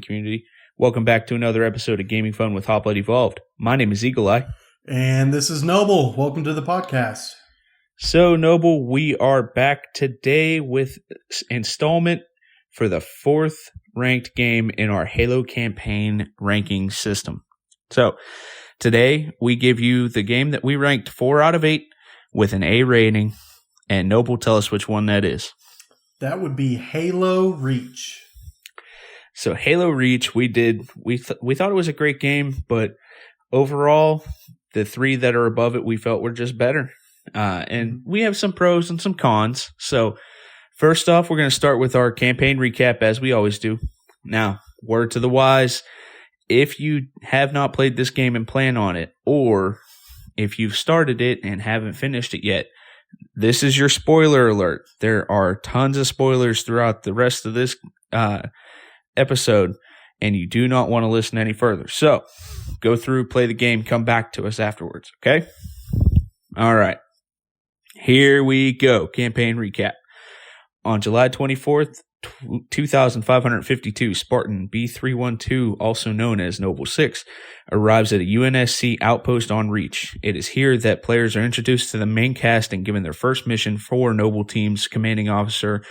community. Welcome back to another episode of Gaming Fun with Hoplite Evolved. My name is Eagle Eye. And this is Noble. Welcome to the podcast. So, Noble, we are back today with installment for the 4th ranked game in our Halo campaign ranking system. So, today we give you the game that we ranked 4 out of 8 with an A rating, and Noble, tell us which one that is. That would be Halo Reach. So Halo Reach, we thought it was a great game, but overall, the 3 that are above it we felt were just better. And we have some pros and some cons. So first off, we're going to start with our campaign recap as we always do. Now, word to the wise, if you have not played this game and plan on it, or if you've started it and haven't finished it yet, this is your spoiler alert. There are tons of spoilers throughout the rest of this episode, and you do not want to listen any further. So, go through, play the game, come back to us afterwards, okay? All right. Here we go. Campaign recap. On July 24th, 2552, Spartan B312, also known as Noble 6, arrives at a UNSC outpost on Reach. It is here that players are introduced to the main cast and given their first mission for Noble Team's commanding officer,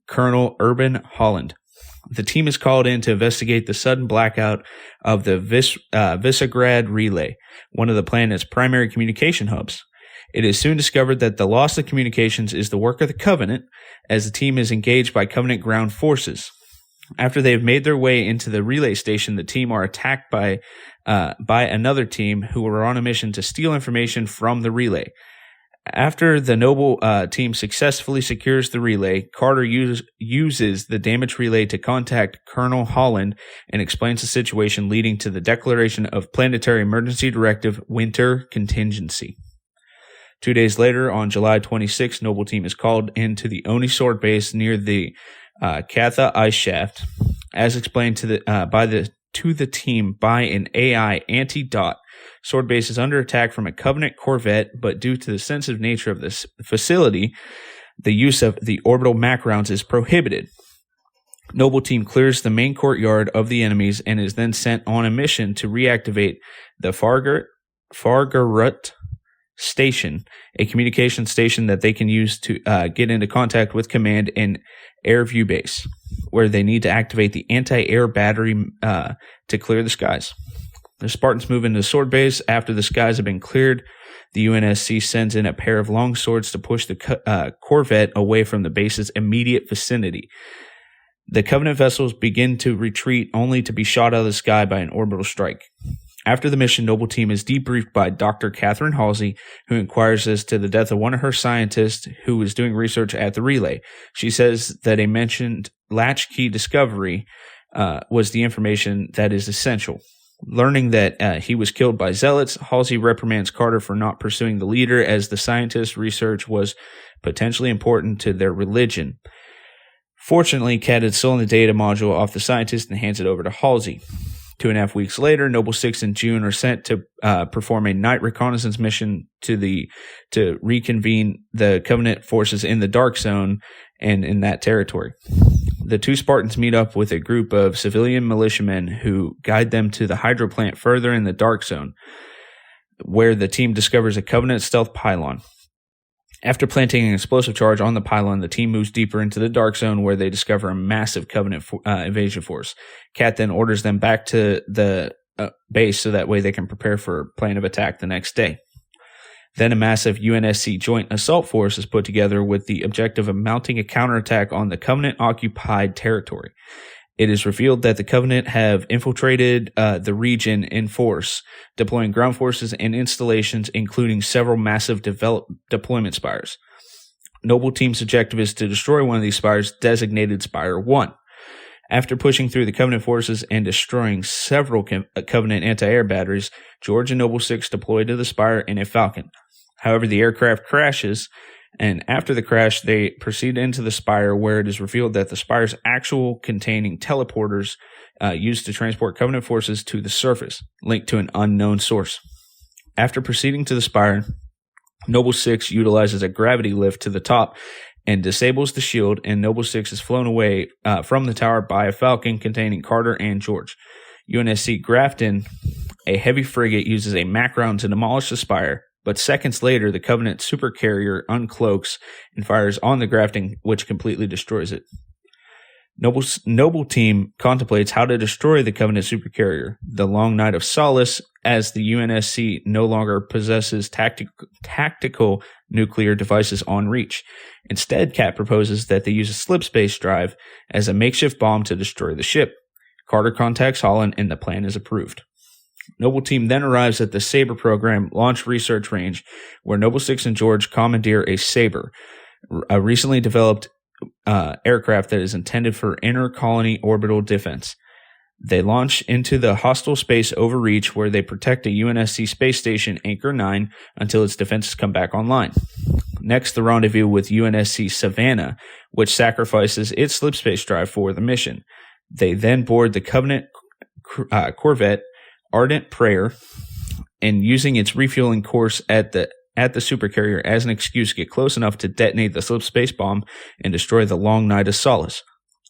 Colonel Urban Holland. The team is called in to investigate the sudden blackout of the Visegrad Relay, one of the planet's primary communication hubs. It is soon discovered that the loss of communications is the work of the Covenant, as the team is engaged by Covenant ground forces. After they have made their way into the relay station, the team are attacked by another team who are on a mission to steal information from the relay. After the Noble team successfully secures the relay, Carter uses the damaged relay to contact Colonel Holland and explains the situation, leading to the declaration of Planetary Emergency Directive Winter Contingency. 2 days later, on July 26, Noble Team is called into the Oni Sword Base near the Katha Ice Shaft. As explained to the team by an AI Anti-Dot, Sword Base is under attack from a Covenant Corvette, but due to the sensitive nature of this facility, the use of the orbital Mac rounds is prohibited. Noble Team clears the main courtyard of the enemies and is then sent on a mission to reactivate the Fargarut Station, a communication station that they can use to get into contact with Command and Air View Base, where they need to activate the anti-air battery to clear the skies. The Spartans move into the sword base. After the skies have been cleared, the UNSC sends in a pair of long swords to push the Corvette away from the base's immediate vicinity. The Covenant vessels begin to retreat, only to be shot out of the sky by an orbital strike. After the mission, Noble Team is debriefed by Dr. Catherine Halsey, who inquires as to the death of one of her scientists who was doing research at the relay. She says that a mentioned latchkey discovery was the information that is essential. Learning that he was killed by zealots, Halsey reprimands Carter for not pursuing the leader, as the scientist's research was potentially important to their religion. Fortunately, Cat had stolen the data module off the scientist and hands it over to Halsey. 2.5 weeks later, Noble 6 and June are sent to perform a night reconnaissance mission to reconvene the Covenant forces in the Dark Zone and in that territory. The 2 Spartans meet up with a group of civilian militiamen who guide them to the Hydro plant further in the Dark Zone, where the team discovers a Covenant stealth pylon. After planting an explosive charge on the pylon, the team moves deeper into the Dark Zone, where they discover a massive Covenant invasion force. Cat then orders them back to the base so that way they can prepare for a plan of attack the next day. Then a massive UNSC joint assault force is put together with the objective of mounting a counterattack on the Covenant-occupied territory. It is revealed that the Covenant have infiltrated the region in force, deploying ground forces and installations, including several massive deployment spires. Noble Team's objective is to destroy one of these spires, designated Spire 1. After pushing through the Covenant forces and destroying several Covenant anti-air batteries, George and Noble 6 deploy to the spire in a Falcon. However, the aircraft crashes, and after the crash, they proceed into the spire, where it is revealed that the spire's actual containing teleporters used to transport Covenant forces to the surface, linked to an unknown source. After proceeding to the spire, Noble 6 utilizes a gravity lift to the top and disables the shield, and Noble 6 is flown away from the tower by a Falcon containing Carter and George. UNSC Grafton, a heavy frigate, uses a Mac round to demolish the spire, but seconds later, the Covenant supercarrier uncloaks and fires on the Grafton, which completely destroys it. Noble team contemplates how to destroy the Covenant supercarrier, the Long Night of Solace, as the UNSC no longer possesses tactical nuclear devices on Reach. Instead, Cat proposes that they use a slipspace drive as a makeshift bomb to destroy the ship. Carter contacts Holland, and the plan is approved. Noble team then arrives at the Sabre program launch research range, where Noble 6 and George commandeer a Sabre, a recently developed aircraft that is intended for inter-colony orbital defense. They launch into the hostile space over Reach, where they protect a UNSC space station, Anchor 9, until its defenses come back online. Next, the rendezvous with UNSC Savannah, which sacrifices its slipspace drive for the mission. They then board the Covenant corvette Ardent Prayer, and using its refueling course at the supercarrier as an excuse, get close enough to detonate the slipspace bomb and destroy the Long Night of Solace.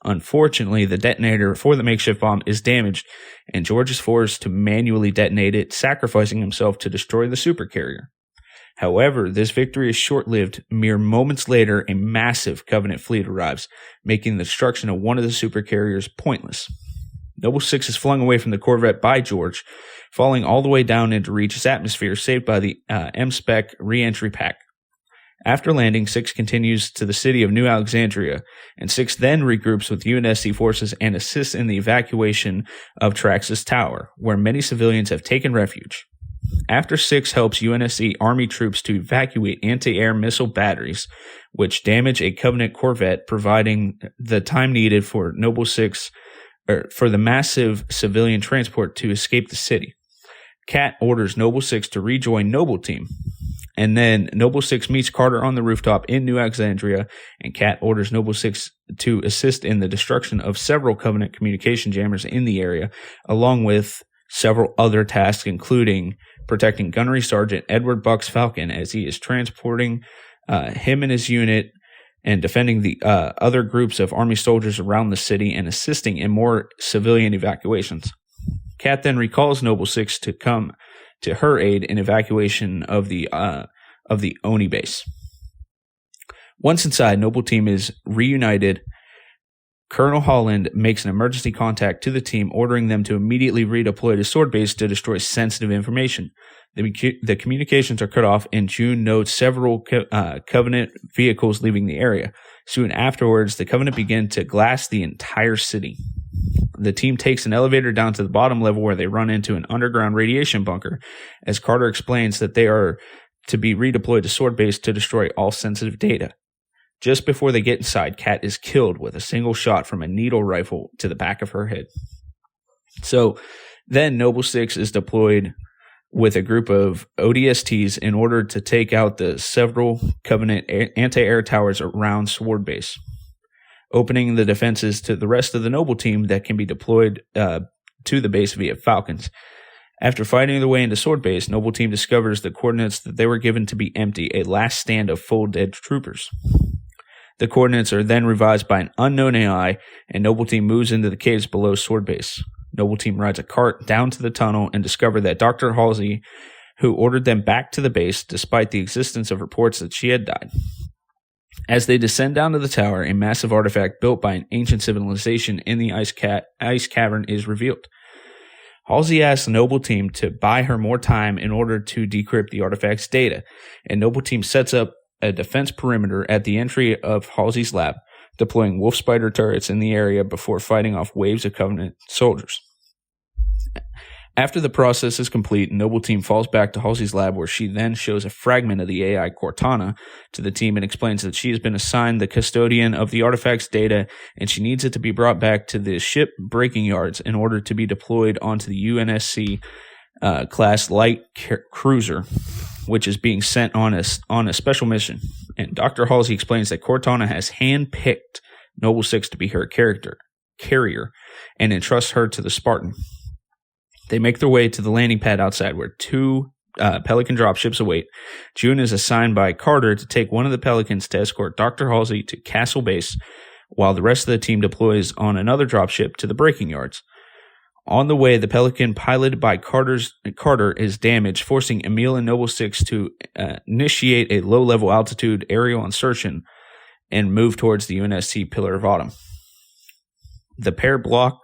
Unfortunately, the detonator for the makeshift bomb is damaged, and George is forced to manually detonate it, sacrificing himself to destroy the supercarrier. However, this victory is short-lived. Mere moments later, a massive Covenant fleet arrives, making the destruction of one of the supercarriers pointless. Noble 6 is flung away from the corvette by George, falling all the way down into Reach's atmosphere, saved by the M-Spec re-entry pack. After landing, 6 continues to the city of New Alexandria, and 6 then regroups with UNSC forces and assists in the evacuation of Traxxas Tower, where many civilians have taken refuge. After 6 helps UNSC Army troops to evacuate anti-air missile batteries, which damage a Covenant corvette, providing the time needed for Noble 6 for the massive civilian transport to escape the city. Cat orders Noble 6 to rejoin Noble Team, and then Noble 6 meets Carter on the rooftop in New Alexandria, and Cat orders Noble 6 to assist in the destruction of several Covenant communication jammers in the area, along with several other tasks, including protecting Gunnery Sergeant Edward Bucks Falcon as he is transporting him and his unit, and defending the other groups of Army soldiers around the city and assisting in more civilian evacuations. Cat then recalls Noble 6 to come to her aid in evacuation of the Oni base. Once inside, Noble Team is reunited. Colonel Holland makes an emergency contact to the team, ordering them to immediately redeploy to Sword Base to destroy sensitive information. The communications are cut off, and June notes several Covenant vehicles leaving the area. Soon afterwards, the Covenant begin to glass the entire city. The team takes an elevator down to the bottom level, where they run into an underground radiation bunker, as Carter explains that they are to be redeployed to Sword Base to destroy all sensitive data. Just before they get inside, Cat is killed with a single shot from a needle rifle to the back of her head. So then Noble 6 is deployed with a group of ODSTs in order to take out the several Covenant anti-air towers around Sword Base, opening the defenses to the rest of the Noble Team that can be deployed to the base via Falcons. After fighting their way into Sword Base, Noble Team discovers the coordinates that they were given to be empty, a last stand of full dead troopers. The coordinates are then revised by an unknown AI, and Noble Team moves into the caves below Sword Base. Noble Team rides a cart down to the tunnel and discover that Dr. Halsey, who ordered them back to the base despite the existence of reports that she had died. As they descend down to the tower, a massive artifact built by an ancient civilization in the ice cavern is revealed. Halsey asks the Noble Team to buy her more time in order to decrypt the artifact's data, and Noble Team sets up a defense perimeter at the entry of Halsey's lab, deploying wolf spider turrets in the area before fighting off waves of Covenant soldiers. After the process is complete, Noble Team falls back to Halsey's lab, where she then shows a fragment of the AI Cortana to the team and explains that she has been assigned the custodian of the artifact's data, and she needs it to be brought back to the ship breaking yards in order to be deployed onto the UNSC class light cruiser, which is being sent on a special mission. And Dr. Halsey explains that Cortana has handpicked Noble 6 to be her carrier and entrusts her to the Spartan. They make their way to the landing pad outside, where 2 Pelican dropships await. June is assigned by Carter to take one of the Pelicans to escort Dr. Halsey to Castle Base, while the rest of the team deploys on another dropship to the breaking yards. On the way, the Pelican, piloted by Carter, is damaged, forcing Emil and Noble Six to initiate a low-level altitude aerial insertion and move towards the UNSC Pillar of Autumn. The pair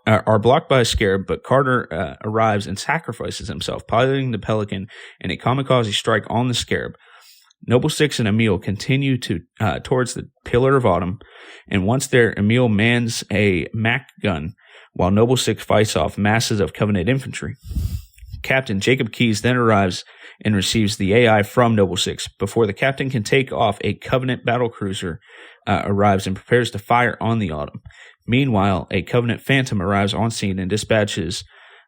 are blocked by a Scarab, but Carter arrives and sacrifices himself, piloting the Pelican in a kamikaze strike on the Scarab. Noble Six and Emil continue towards the Pillar of Autumn, and once there, Emil mans a MAC gun, while Noble Six fights off masses of Covenant infantry. Captain Jacob Keyes then arrives and receives the AI from Noble Six. Before the captain can take off, a Covenant battlecruiser arrives and prepares to fire on the Autumn. Meanwhile, a Covenant Phantom arrives on scene and dispatches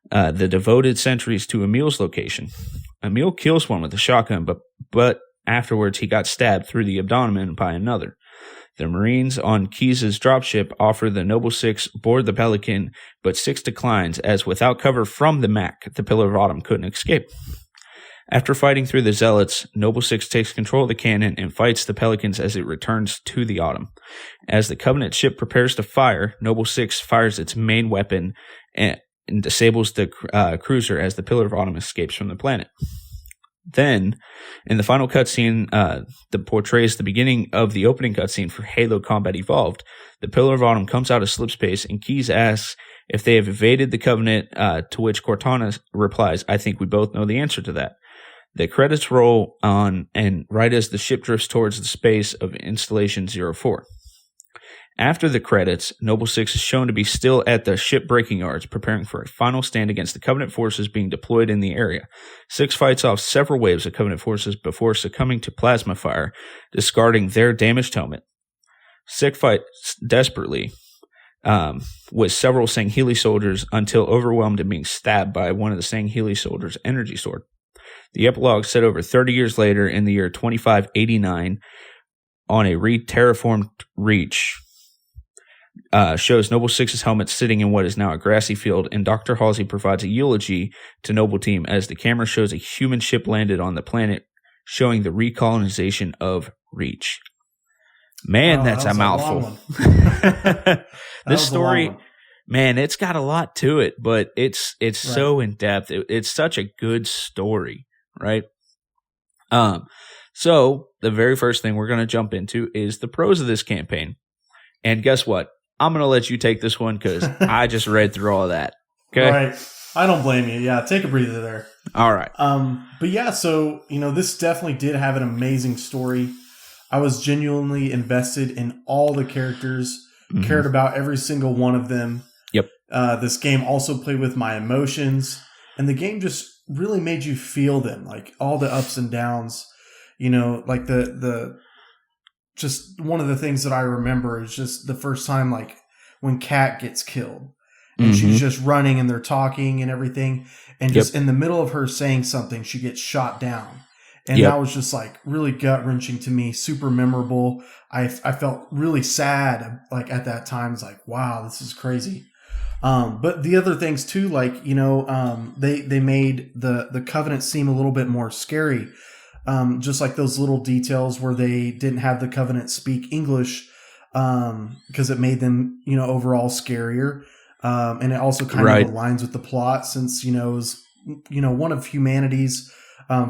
the devoted sentries to Emil's location. Emil kills one with a shotgun, but afterwards he got stabbed through the abdomen by another. The Marines on Keyes' dropship offer the Noble Six board the Pelican, but Six declines, as without cover from the MAC, the Pillar of Autumn couldn't escape. After fighting through the Zealots, Noble Six takes control of the cannon and fights the Pelicans as it returns to the Autumn. As the Covenant ship prepares to fire, Noble Six fires its main weapon and disables the cruiser as the Pillar of Autumn escapes from the planet. Then, in the final cutscene that portrays the beginning of the opening cutscene for Halo Combat Evolved, the Pillar of Autumn comes out of slipspace and Keyes asks if they have evaded the Covenant, to which Cortana replies, "I think we both know the answer to that." The credits roll on, and right as the ship drifts towards the space of Installation 04. After the credits, Noble Six is shown to be still at the ship breaking yards, preparing for a final stand against the Covenant forces being deployed in the area. Six fights off several waves of Covenant forces before succumbing to plasma fire, discarding their damaged helmet. Six fights desperately with several Sangheili soldiers until overwhelmed and being stabbed by one of the Sangheili soldiers' energy sword. The epilogue, set over 30 years later in the year 2589 on a re-terraformed Reach, shows Noble Six's helmet sitting in what is now a grassy field, and Dr. Halsey provides a eulogy to Noble Team as the camera shows a human ship landed on the planet, showing the recolonization of Reach. Man, that's a mouthful. This story, man, it's got a lot to it, but it's right. So in depth. It's such a good story, right? So the very first thing we're going to jump into is the pros of this campaign. And guess what? I'm going to let you take this one because I just read through all of that. Okay. Right. I don't blame you. Yeah. Take a breather there. All right. But yeah, so, this definitely did have an amazing story. I was genuinely invested in all the characters, cared about every single one of them. Yep. This game also played with my emotions, and the game just really made you feel them, like all the ups and downs, like the just one of the things that I remember is just the first time, like when Kat gets killed and she's just running and they're talking and everything. And just in the middle of her saying something, she gets shot down. And that was just like really gut wrenching to me, super memorable. I felt really sad. Like at that time, it's like, wow, this is crazy. But the other things too, like, they made the Covenant seem a little bit more scary. Just like those little details where they didn't have the Covenant speak English, because it made them, overall scarier. And it also kind of aligns with the plot since, it was, one of humanity's,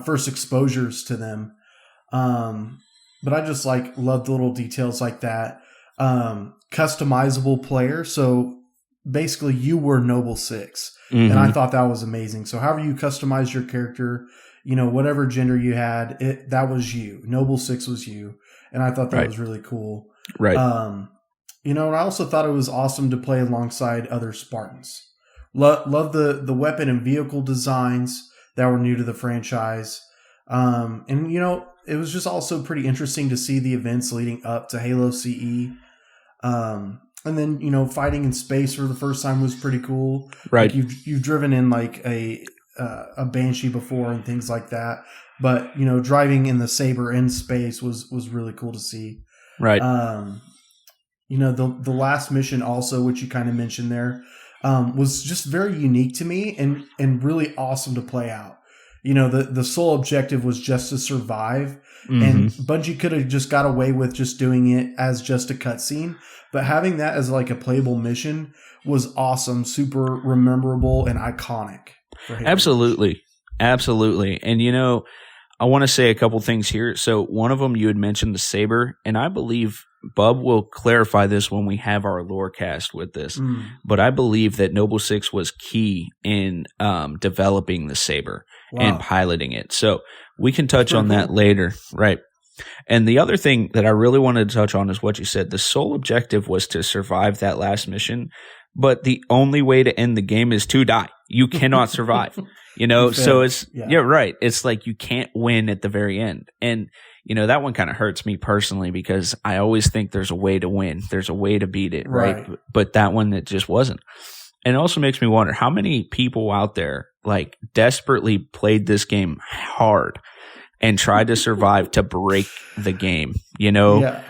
first exposures to them. But I just love the little details like that. Customizable player. So basically you were Noble Six, and I thought that was amazing. So however you customize your character, whatever gender you had, that was you. Noble Six was you. And I thought that was really cool. Right. And I also thought it was awesome to play alongside other Spartans. Love the weapon and vehicle designs that were new to the franchise. And it was just also pretty interesting to see the events leading up to Halo CE. And then, fighting in space for the first time was pretty cool. Right. Like you've driven in like a Banshee before and things like that. But, driving in the Saber in space was really cool to see. Right. The last mission also, which you kind of mentioned there, was just very unique to me and really awesome to play out. the sole objective was just to survive. Mm-hmm. And Bungie could have just got away with just doing it as just a cutscene, but having that as like a playable mission was awesome, super rememberable, and iconic. For Halo Absolutely. Absolutely. And, I want to say a couple things here. So one of them, you had mentioned the saber, and I believe Bub will clarify this when we have our lore cast with this, but I believe that Noble Six was key in developing the saber and piloting it. So we can touch on that later. Right. And the other thing that I really wanted to touch on is what you said. The sole objective was to survive that last mission, but the only way to end the game is to die. You cannot survive, so it's, right. It's like you can't win at the very end. And, that one kind of hurts me personally because I always think there's a way to win. There's a way to beat it, right? But that one, it just wasn't. And it also makes me wonder how many people out there like desperately played this game hard and tried to survive to break the game, Yeah.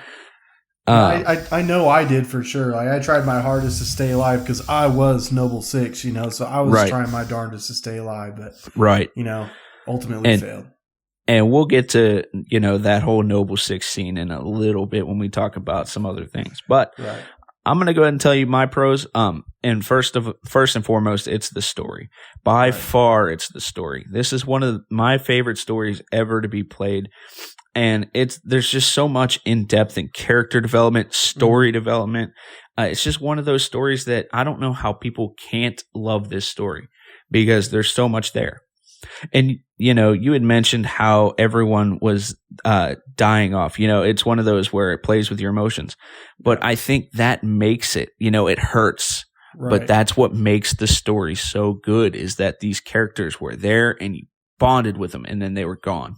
I know I did for sure. Like I tried my hardest to stay alive because I was Noble Six, so I was trying my darndest to stay alive, but ultimately failed. And we'll get to, that whole Noble Six scene in a little bit when we talk about some other things. But I'm going to go ahead and tell you my pros. And first and foremost, it's the story. By far, it's the story. This is one of my favorite stories ever to be played. And there's just so much in-depth and character development, story development. It's just one of those stories that I don't know how people can't love this story because there's so much there. And, you had mentioned how everyone was dying off. It's one of those where it plays with your emotions. But I think that makes it, it hurts. But that's what makes the story so good is that these characters were there and you bonded with them and then they were gone,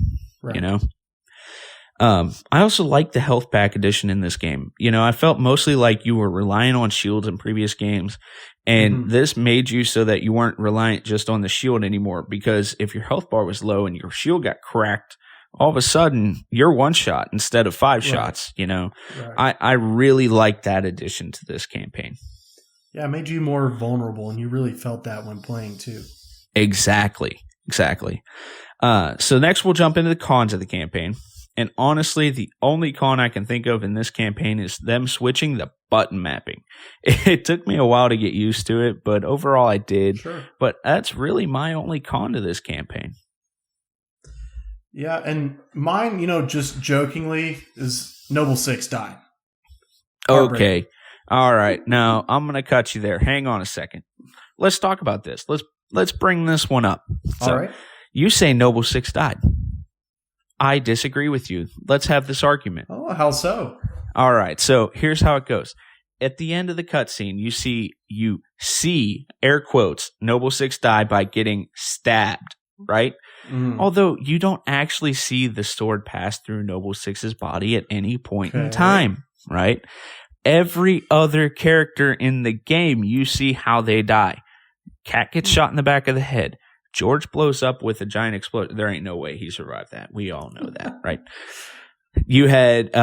I also like the health pack addition in this game. I felt mostly like you were relying on shields in previous games, and this made you so that you weren't reliant just on the shield anymore, because if your health bar was low and your shield got cracked, all of a sudden you're one shot instead of 5 shots, I really like that addition to this campaign. Yeah, it made you more vulnerable, and you really felt that when playing too. Exactly. So next we'll jump into the cons of the campaign. And honestly, the only con I can think of in this campaign is them switching the button mapping. It took me a while to get used to it, but overall I did. Sure. But that's really my only con to this campaign. Yeah, and mine, just jokingly, is Noble Six died. Okay. All right. Now, I'm going to cut you there. Hang on a second. Let's talk about this. Let's bring this one up. So, all right. You say Noble Six died. I disagree with you. Let's have this argument. Oh, how so? All right. So here's how it goes. At the end of the cutscene, you see, air quotes, Noble Six die by getting stabbed, right? Although you don't actually see the sword pass through Noble Six's body at any point in time, right? Every other character in the game, you see how they die. Cat gets shot in the back of the head. George blows up with a giant explosion. There ain't no way he survived that. We all know that, right? You had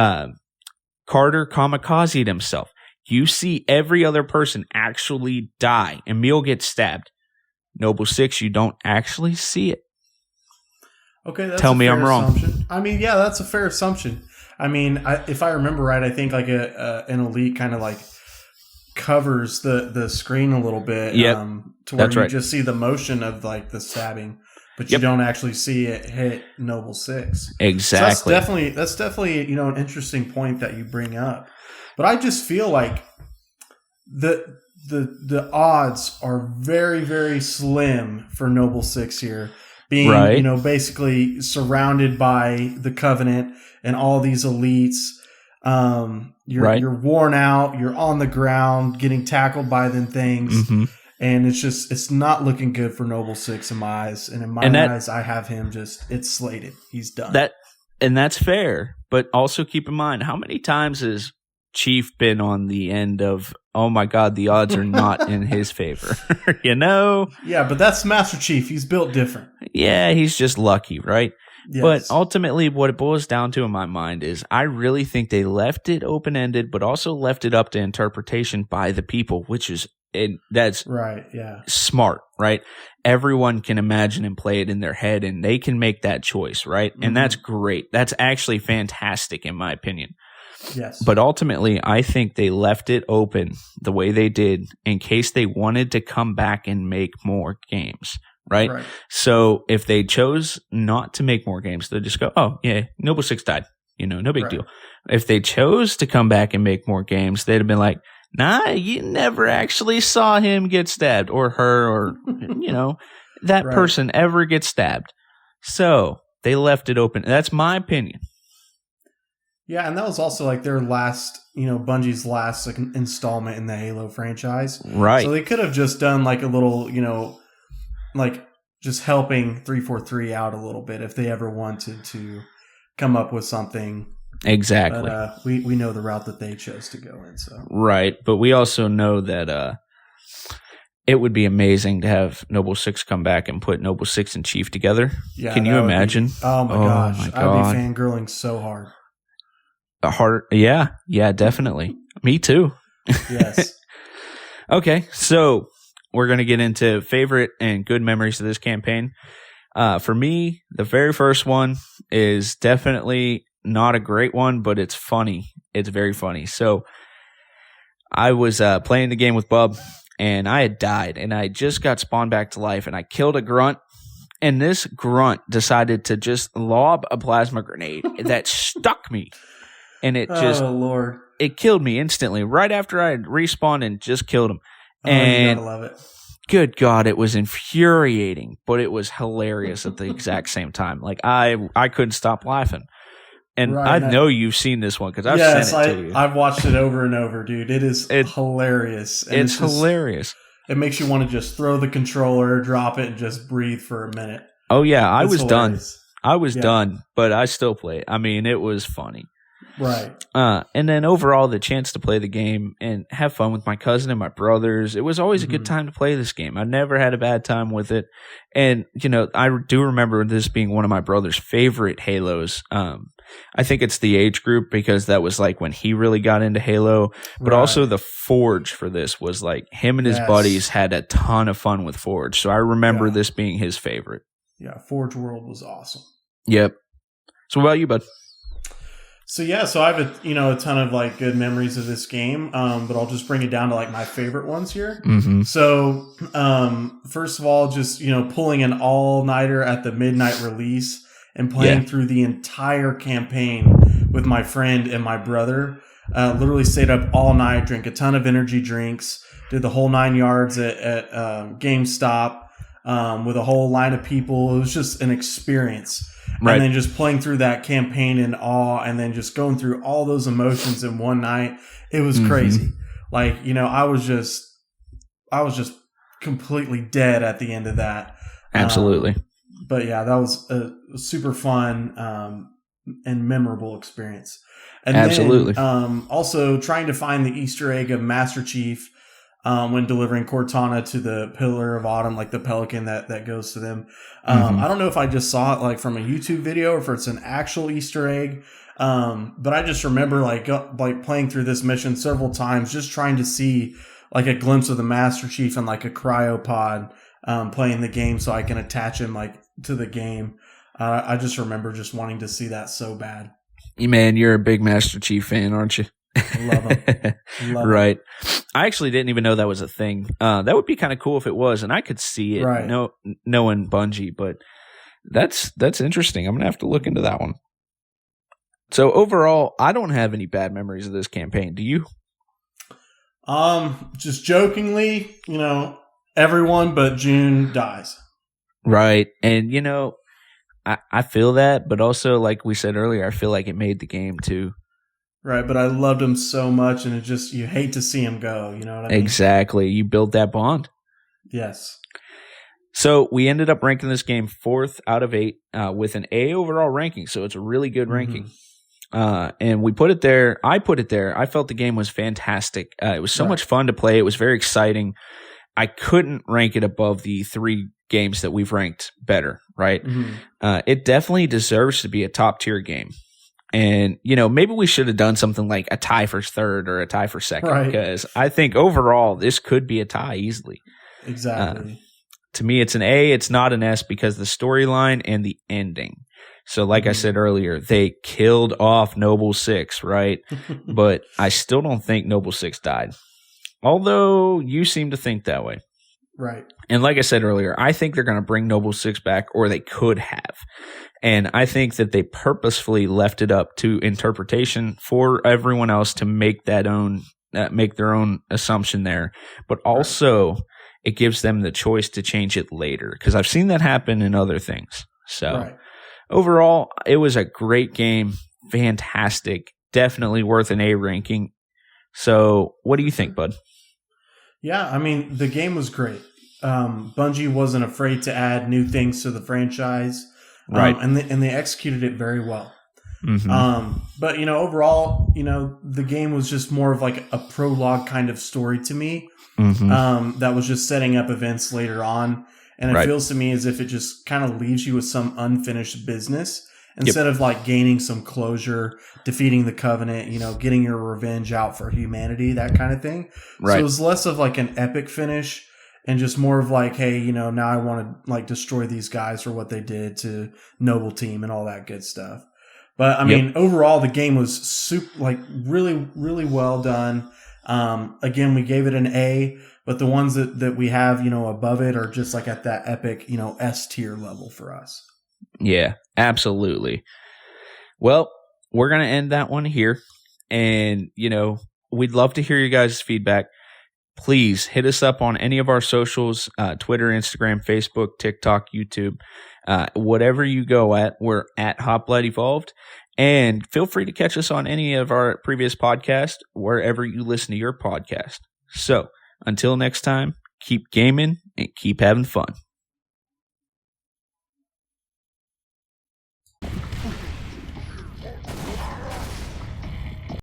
Carter kamikazed himself. You see every other person actually die. Emil gets stabbed. Noble Six, you don't actually see it. Okay, that's Tell me I'm wrong. Assumption. I mean, yeah, that's a fair assumption. I mean, if I remember right, I think like an elite kind of like covers the screen a little bit, to where you just see the motion of like the stabbing, but you don't actually see it hit Noble Six. Exactly. So that's definitely an interesting point that you bring up. But I just feel like the odds are very, very slim for Noble Six here, being basically surrounded by the Covenant and all these elites. You're worn out, you're on the ground getting tackled by them things, and it's not looking good for Noble Six in my eyes. And in my eyes, I have him it's slated. He's done. And that's fair, but also keep in mind, how many times has Chief been on the end of, oh my God, the odds are not in his favor? Yeah, but that's Master Chief. He's built different. Yeah, he's just lucky, right? Yes. But ultimately, what it boils down to in my mind is I really think they left it open-ended, but also left it up to interpretation by the people, which is And that's right. Yeah. smart, right? Everyone can imagine and play it in their head, and they can make that choice, right? And that's great. That's actually fantastic, in my opinion. Yes. But ultimately, I think they left it open the way they did in case they wanted to come back and make more games, right? So if they chose not to make more games, they'll just go, oh, yeah, Noble Six died. No big deal. If they chose to come back and make more games, they'd have been like, nah, you never actually saw him get stabbed or her or, that person ever get stabbed. So they left it open. That's my opinion. Yeah, and that was also like their last, Bungie's last installment in the Halo franchise. Right. So they could have just done like a little, like just helping 343 out a little bit if they ever wanted to come up with something. Exactly. But we know the route that they chose to go in. So right, but we also know that it would be amazing to have Noble Six come back and put Noble Six and Chief together. Yeah, can you imagine? Oh my gosh, I'd be fangirling so hard. Yeah, definitely. Me too. Yes. Okay, so we're gonna get into favorite and good memories of this campaign. For me, the very first one is definitely not a great one, but it's funny. It's very funny. So I was playing the game with Bub, and I had died, and I just got spawned back to life, and I killed a grunt, and this grunt decided to just lob a plasma grenade that stuck me, and it just Lord. It killed me instantly right after I had respawned and just killed him. And you gotta love it. Good God, it was infuriating, but it was hilarious at the exact same time. Like I couldn't stop laughing. And I know you've seen this one because I've sent it to you. I've watched it over and over, dude. It's hilarious. And it's hilarious. It makes you want to just throw the controller, drop it, and just breathe for a minute. Oh, yeah. I was done. I was done, but I still play it. I mean, it was funny. Right. And then overall, the chance to play the game and have fun with my cousin and my brothers. It was always a good time to play this game. I never had a bad time with it. And, I do remember this being one of my brother's favorite Halos. I think it's the age group because that was like when he really got into Halo. But also the Forge for this was like him and his buddies had a ton of fun with Forge. So I remember this being his favorite. Yeah, Forge World was awesome. Yep. So what about you, bud? So I have a ton of like good memories of this game, but I'll just bring it down to like my favorite ones here. So first of all, just pulling an all-nighter at the midnight release and playing through the entire campaign with my friend and my brother. Literally stayed up all night, drank a ton of energy drinks, did the whole 9 yards at GameStop with a whole line of people. It was just an experience. Right. And then just playing through that campaign in awe and then just going through all those emotions in one night. It was crazy. Like, I was just completely dead at the end of that. Absolutely. But yeah, that was a super fun and memorable experience. And absolutely. Then, also trying to find the Easter egg of Master Chief when delivering Cortana to the Pillar of Autumn, like the pelican that goes to them. I don't know if I just saw it like from a YouTube video or if it's an actual Easter egg. But I just remember like playing through this mission several times, just trying to see like a glimpse of the Master Chief and like a cryopod playing the game so I can attach him like to the game. I just remember just wanting to see that so bad. Man, you're a big Master Chief fan, aren't you? Love him. Right. I actually didn't even know that was a thing. That would be kind of cool if it was, and I could see it knowing Bungie, but that's interesting. I'm going to have to look into that one. So overall, I don't have any bad memories of this campaign. Do you? Just jokingly, everyone but June dies. Right. And, I feel that, but also, like we said earlier, I feel like it made the game too. Right, but I loved him so much, and you hate to see him go, you know what I mean? Exactly. You build that bond. Yes. So we ended up ranking this game 4th out of 8 with an A overall ranking, so it's a really good ranking. And we put it there. I put it there. I felt the game was fantastic. It was so much fun to play. It was very exciting. I couldn't rank it above the 3 games that we've ranked better, right? It definitely deserves to be a top-tier game. And, maybe we should have done something like a tie for third or a tie for second, Right. because I think overall this could be a tie easily. Exactly. To me, it's an A. It's not an S because the storyline and the ending. So like I said earlier, they killed off Noble Six, right? But I still don't think Noble Six died. Although you seem to think that way. Right. And like I said earlier, I think they're going to bring Noble Six back, or they could have. And I think that they purposefully left it up to interpretation for everyone else to make their own assumption there. But also, it gives them the choice to change it later, because I've seen that happen in other things. So overall, it was a great game. Fantastic. Definitely worth an A ranking. So what do you think, bud? Yeah, I mean, the game was great. Bungie wasn't afraid to add new things to the franchise, right? And they executed it very well. Mm-hmm. But overall, the game was just more of like a prologue kind of story to me. Mm-hmm. That was just setting up events later on, and it feels to me as if it just kind of leaves you with some unfinished business. Instead of like gaining some closure, defeating the Covenant, getting your revenge out for humanity, that kind of thing. Right. So it was less of like an epic finish and just more of like, hey, now I want to like destroy these guys for what they did to Noble Team and all that good stuff. But I mean, overall, the game was really, really well done. Again, we gave it an A, but the ones that we have, above it are just like at that epic, S tier level for us. Yeah, absolutely. Well, we're going to end that one here. And, we'd love to hear you guys' feedback. Please hit us up on any of our socials, Twitter, Instagram, Facebook, TikTok, YouTube, whatever you go at, we're at Hoplite Evolved. And feel free to catch us on any of our previous podcasts, wherever you listen to your podcast. So until next time, keep gaming and keep having fun.